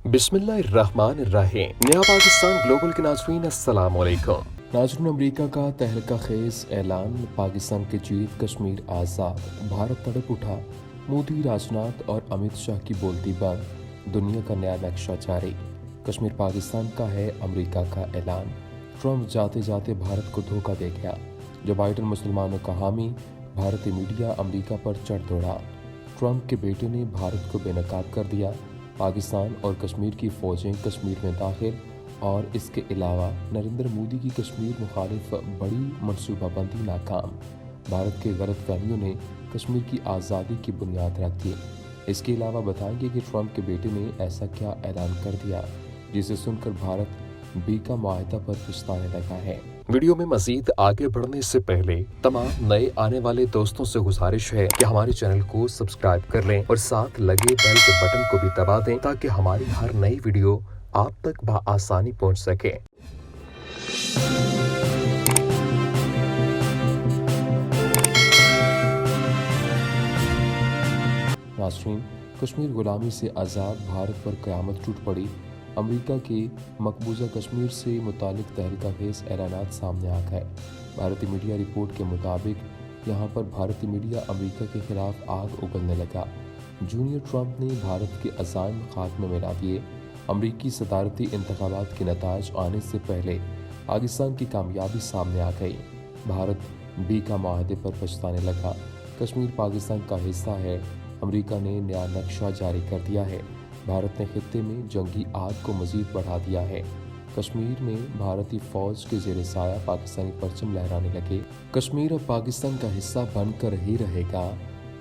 बिस्मिल्लाहिर्रहमानिर्रहीम। नया पाकिस्तान ग्लोबल के नाज़रीन अस्सलाम वालेकुम। नाज़रीन, अमरीका का तहलका खेज ऐलान, पाकिस्तान के जीत, कश्मीर आज़ाद, भारत तड़प उठा, मोदी, राजनाथ और अमित शाह की बोलती बंद, दुनिया का नया नक्शा जारी। कश्मीर पाकिस्तान का है, अमरीका का ऐलान। ट्रंप जाते जाते भारत को धोखा दे गया। जो बाइडन मुसलमानों का हामी, भारतीय मीडिया अमरीका पर चढ़ दौड़ा। ट्रंप के बेटे ने भारत को बेनकाब कर दिया। पाकिस्तान और कश्मीर की फ़ौजें कश्मीर में दाखिल, और इसके अलावा नरेंद्र मोदी की कश्मीर मुखालिफ बड़ी मनसूबाबंदी नाकाम। भारत के गलत फहमियों ने कश्मीर की आज़ादी की बुनियाद रख दी। इसके अलावा बताएंगे कि ट्रंप के बेटे ने ऐसा क्या ऐलान कर दिया जिसे सुनकर भारत बीका माहिदा पर पछताने लगा है। वीडियो में मजीद आगे बढ़ने से पहले तमाम नए आने वाले दोस्तों से गुजारिश है कि हमारे चैनल को सब्सक्राइब कर लें और साथ लगे बेल के बटन को भी दबा दें ताकि हमारी हर नई वीडियो आप तक बआसानी पहुंच सके। नाज़रीन, कश्मीर गुलामी से आज़ाद, भारत पर क़यामत टूट पड़ी। अमेरिका के मकबूजा कश्मीर से मुतालिक तहलका खेज ऐलानात सामने आ गए। भारतीय मीडिया रिपोर्ट के मुताबिक यहाँ पर भारतीय मीडिया अमेरिका के खिलाफ आग उगलने लगा। जूनियर ट्रंप ने भारत के अज़ाइम खाक में मिला दिए। अमरीकी सदारती इंतखाबात के नताज आने से पहले पाकिस्तान की कामयाबी सामने आ गई। भारत बीका माहदे पर पछताने लगा। कश्मीर पाकिस्तान का हिस्सा है। अमेरिका ने नया नक्शा जारी कर दिया है। भारत ने खित्ते में जंगी आग को मजीद बढ़ा दिया है। कश्मीर में भारतीय फौज के ज़ेरे साया पाकिस्तानी परचम लहराने लगे। कश्मीर अब पाकिस्तान का हिस्सा बनकर ही रहेगा।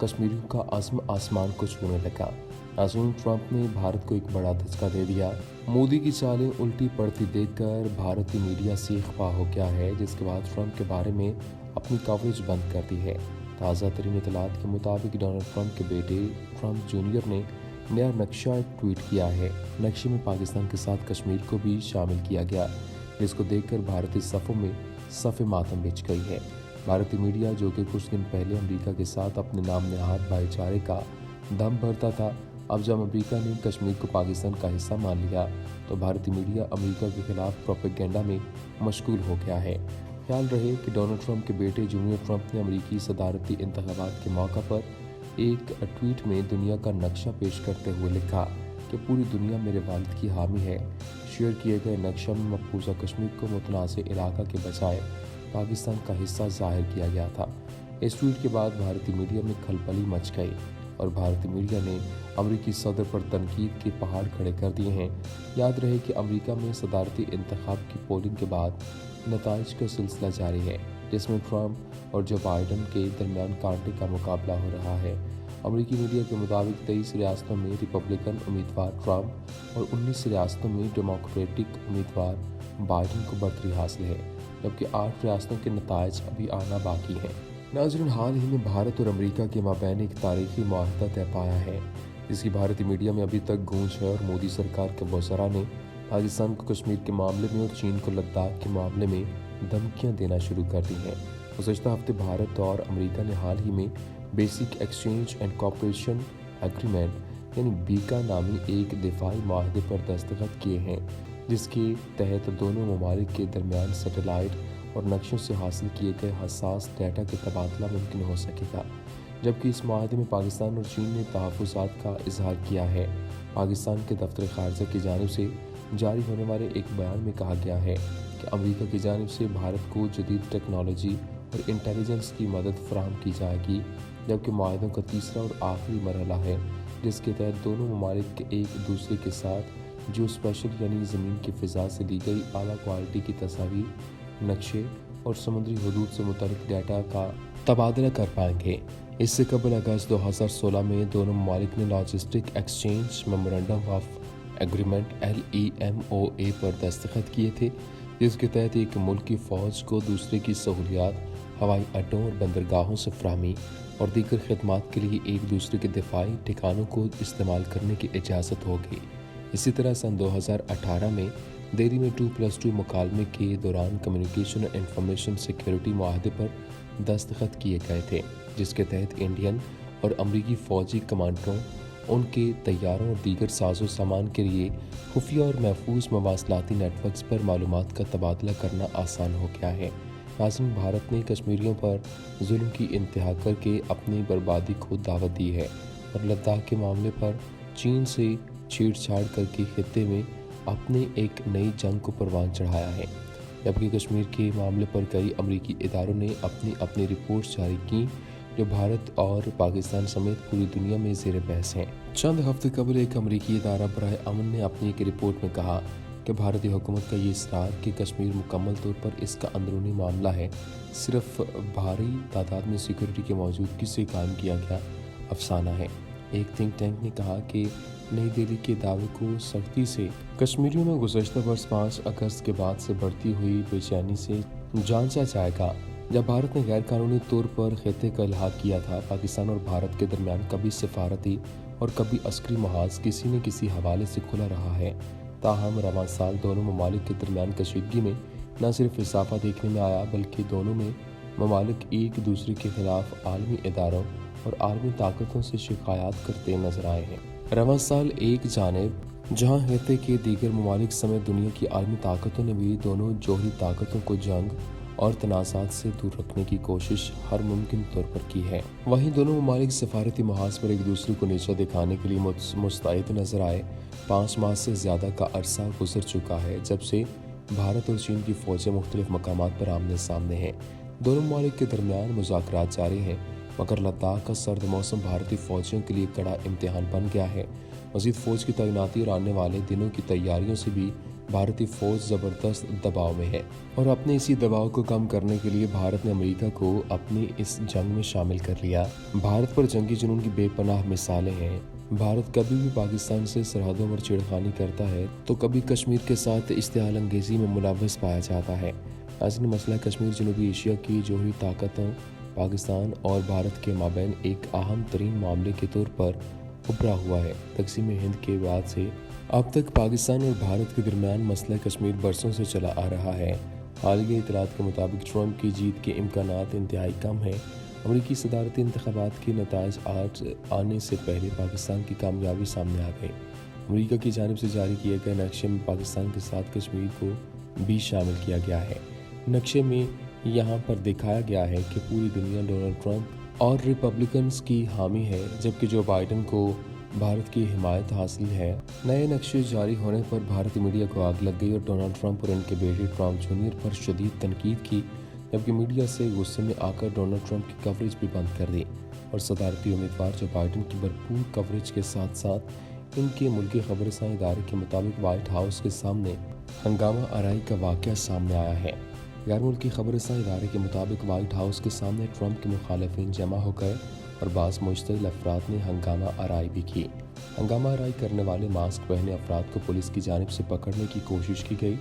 कश्मीरियों का आज़म आसमान को छूने लगा। नाज़रीन, ट्रंप ने भारत को एक बड़ा धचका दे दिया। मोदी की चालें उल्टी पड़ती देखकर भारतीय मीडिया सीख पा हो गया है, जिसके बाद ट्रंप के बारे में अपनी कवरेज बंद कर दी है। ताज़ा तरीन इतलात के मुताबिक डोनाल्ड ट्रंप के बेटे ट्रंप जूनियर ने नया नक्शा ट्वीट किया है। नक्शे में पाकिस्तान के साथ कश्मीर को भी शामिल किया गया, जिसको देखकर भारतीय सफ़ों में सफ़े मातम बिछ गई है। भारतीय मीडिया, जो कि कुछ दिन पहले अमेरिका के साथ अपने नाम नहाद भाईचारे का दम भरता था, अब जब अमेरिका ने कश्मीर को पाकिस्तान का हिस्सा मान लिया तो भारतीय मीडिया अमेरिका के खिलाफ प्रोपेगेंडा में मशगूल हो गया है। ख्याल रहे कि डोनाल्ड ट्रंप के बेटे जूनियर ट्रंप ने अमेरिकी सदारती इंतखाबात के मौका पर एक ट्वीट में दुनिया का नक्शा पेश करते हुए लिखा कि पूरी दुनिया मेरे वालिद की हामी है। शेयर किए गए नक्शा में मकबूजा कश्मीर को मुतनाज़ इलाका के बजाय पाकिस्तान का हिस्सा जाहिर किया गया था। इस ट्वीट के बाद भारतीय मीडिया में खलबली मच गई और भारतीय मीडिया ने अमेरिकी सदर पर तनकीद के पहाड़ खड़े कर दिए हैं। याद रहे कि अमेरिका में सदारती इंतखाब की पोलिंग के बाद नताइज का सिलसिला जारी है, जिसमें ट्रंप और जो बाइडन के दरमियान कांटे का मुकाबला हो रहा है। अमेरिकी मीडिया के मुताबिक 23 रियासतों में रिपब्लिकन उम्मीदवार ट्रंप और 19 रियासतों में डेमोक्रेटिक उम्मीदवार बाइडन को बढ़तरी हासिल है, जबकि 8 रियासतों के नताइज अभी आना बाकी हैं। नाज़रीन, हाल ही में भारत और अमेरिका के माबैन एक तारीखी मुआहदा तय पाया है, जिसकी भारतीय मीडिया में अभी तक गूंज है। और मोदी सरकार के वज़रा ने पाकिस्तान को कश्मीर के मामले में और चीन को लद्दाख के मामले में धमकियां देना शुरू कर दी हैं। गुज़श्ता हफ्ते भारत और अमेरिका ने हाल ही में basic exchange and cooperation agreement यानी बीका नामी एक दिफाई माहदे पर दस्तखत किए हैं, जिसके तहत दोनों ममालिक के दरमियान सैटेलाइट और नक्शों से हासिल किए गए हसास डाटा के तबादला मुमकिन हो सकेगा। जबकि इस माहदे में पाकिस्तान और चीन ने तहफ़्फ़ुज़ात का इजहार किया है। पाकिस्तान के दफ्तर ख़ारजा की जानिब से जारी होने वाले एक बयान में कहा गया है कि अमेरिका की जानिब से भारत को जदीद टेक्नोलॉजी और इंटेलिजेंस की मदद फराहम की जाएगी, जबकि माहदों का तीसरा और आखिरी मरहला है, जिसके तहत दोनों ममालिक के एक दूसरे के साथ जो स्पेशल यानी ज़मीन की फ़िज़ा से ली गई आला क्वालिटी की तस्वीर, नक्शे और समुद्री हदूद से मुतल्लिक़ डाटा का तबादला कर पाएंगे। इससे कबल अगस्त 2016 में दोनों ममालिक ने logistic exchange memorandum of agreement LEMOA पर दस्तखत किए थे, जिसके तहत एक मुल्क की फ़ौज को दूसरे की सहूलियात, हवाई अड्डों और बंदरगाहों से फराहमी और दीगर खिदमात के लिए एक दूसरे के दिफाई ठिकानों को इस्तेमाल करने की इजाज़त होगी। इसी तरह सन 2018 में दिल्ली में 2+2 मुकालमे के दौरान कम्युनिकेशन और इंफॉर्मेशन सिक्योरिटी मुआहदे पर दस्तखत किए गए थे, जिसके तहत इंडियन और अमरीकी फ़ौजी कमांडरों उनके तैयारों और दीगर साजो सामान के लिए खुफिया और महफूज मवासलाती नेटवर्क्स पर मालूमात का तबादला करना आसान हो गया है। नाज़रीन, भारत ने कश्मीरियों पर जुल्म की इंतहा करके अपनी बर्बादी को दावत दी है और लद्दाख के मामले पर चीन से छेड़छाड़ करके खित्ते में अपने एक नई जंग को परवान चढ़ाया है। जबकि कश्मीर के मामले पर कई अमरीकी इदारों ने अपनी रिपोर्ट्स जारी की जो भारत और पाकिस्तान समेत पूरी दुनिया में ज़ेर बहस हैं। चंद हफ्ते कबल एक अमरीकी इदारा बराए अमन ने अपनी एक रिपोर्ट में कहा कि भारतीय हुकूमत का ये इसरार कि कश्मीर मुकम्मल तौर पर इसका अंदरूनी मामला है, सिर्फ भारी तादाद में सिक्योरिटी की मौजूदगी से कायम किया गया अफसाना है। एक थिंक टैंक ने कहा कि नई दिल्ली के दावे को सख्ती से कश्मीरियों में गुज़श्ता वर्ष 5 अगस्त के बाद से बढ़ती हुई बेचैनी से जांचा जाएगा। जब भारत ने गैर कानूनी तौर पर खित्ते का इल्हाक किया था, पाकिस्तान और भारत के दरमियान कभी सफारती और कभी अस्करी महाज किसी न किसी हवाले से खुला रहा है। ताहम रवां साल दोनों ममालिक के दरमियान कशीदगी में न सिर्फ इजाफा देखने में आया बल्कि दोनों में ममालिक एक दूसरे के खिलाफ आलमी इदारों और आलमी ताकतों से शिकायत करते नजर आए हैं। रवां साल एक जानिब जहां खित्ते के दीगर ममालिक समेत दुनिया की आलमी ताकतों ने भी दोनों जोहरी ताकतों को जंग और तनाज़ात से दूर रखने की कोशिश हर मुमकिन तौर पर की है, वहीं दोनों ममालिक सफारती महाज पर एक दूसरे को नीचा दिखाने के लिए मुस्तैद नजर आए। 5 माह से ज़्यादा का अरसा गुजर चुका है जब से भारत और चीन की फ़ौजें मुख्तलिफ मकामात पर आमने सामने हैं। दोनों ममालिक के दरमियान मुज़ाकरात जारी हैं, मगर लद्दाख का सर्द मौसम भारतीय फ़ौजियों के लिए कड़ा इम्तिहान बन गया है। मज़ीद फ़ौज की तैनाती और आने वाले दिनों की तैयारियों से भी भारतीय फ़ौज ज़बरदस्त दबाव में है और अपने इसी दबाव को कम करने के लिए भारत ने अमेरिका को अपनी इस जंग में शामिल कर लिया। भारत पर जंगी जुनून की बेपनाह मिसालें हैं। भारत कभी भी पाकिस्तान से सरहदों पर छेड़खानी करता है तो कभी कश्मीर के साथ इश्तिआल अंगेज़ी में मुलव्वस पाया जाता है। नाज़रीन, मसला कश्मीर जनूबी एशिया की जोहरी ताकतों पाकिस्तान और भारत के माबैन एक अहम तरीन मामले के तौर पर उभरा हुआ है। तक़सीम हिंद के बाद से अब तक पाकिस्तान और भारत के दरमियान मसला कश्मीर बरसों से चला आ रहा है। हालिया इतलात के मुताबिक ट्रंप की जीत के इम्कानात इंतहाई कम हैं। अमरीकी सदारती इंतखाबात के नताइज आज आने से पहले पाकिस्तान की कामयाबी सामने आ गई। अमरीका की जानिब से जारी किए गए नक्शे में पाकिस्तान के साथ कश्मीर को भी शामिल किया गया है। नक्शे में यहाँ पर दिखाया गया है कि पूरी दुनिया डोनाल्ड ट्रंप और रिपब्लिकन्स की हामी है, जबकि जो बाइडन को भारत की हिमायत हासिल है। नए नक्शे जारी होने पर भारतीय मीडिया को आग लग गई और डोनाल्ड ट्रंप और उनके बेटे ट्रंप जूनियर पर शदीद तनकीद की, जबकि मीडिया से गुस्से में आकर डोनाल्ड ट्रंप की कवरेज भी बंद कर दी और सदारती उम्मीदवार जो बाइडन की भरपूर कवरेज के साथ साथ इनके मुल्की खबरसां इदारे के मुताबिक व्हाइट हाउस के सामने हंगामा आराई का वाक़या सामने आया है। गैर मुल्की खबरसां इदारे के मुताबिक व्हाइट हाउस के सामने ट्रंप के मुखालिफिन जमा हो गए और बाज़ मुश्तइल अफराद ने हंगामा आराई भी की। हंगामा आराई करने वाले मास्क पहने अफराद को पुलिस की जानिब से पकड़ने की कोशिश की गई।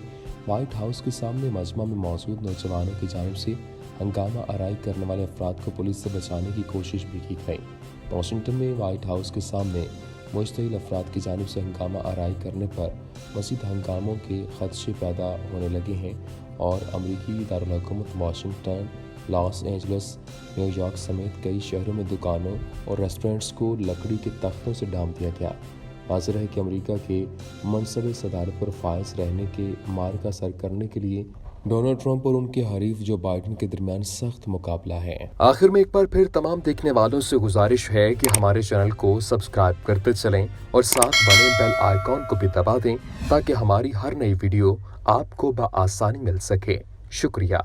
व्हाइट हाउस के सामने मजमा में मौजूद नौजवानों की जानिब से हंगामा आराई करने वाले अफराद को पुलिस से बचाने की कोशिश भी की गई। वाशिंगटन में व्हाइट हाउस के सामने मुश्तइल अफराद की जानिब से हंगामा आराई करने पर मज़ीद हंगामों के खदशे पैदा होने लगे हैं और अमरीकी दारुल हुकूमत वाशिंगटन, लॉस एंजलिस, न्यूयॉर्क समेत कई शहरों में दुकानों और रेस्टोरेंट्स को लकड़ी के तख्तों से ढांप दिया गया। हाजिर है कि अमेरिका के मनसब सदारत पर फायज रहने के मार्ग का सर करने के लिए डोनाल्ड ट्रंप और उनके हरीफ जो बाइडन के दरमियान सख्त मुकाबला है। आखिर में एक बार फिर तमाम देखने वालों से गुजारिश है कि हमारे चैनल को सब्सक्राइब करते चलें और साथ बने बेल आइकॉन को भी दबा दें ताकि हमारी हर नई वीडियो आपको बआसानी मिल सके। शुक्रिया।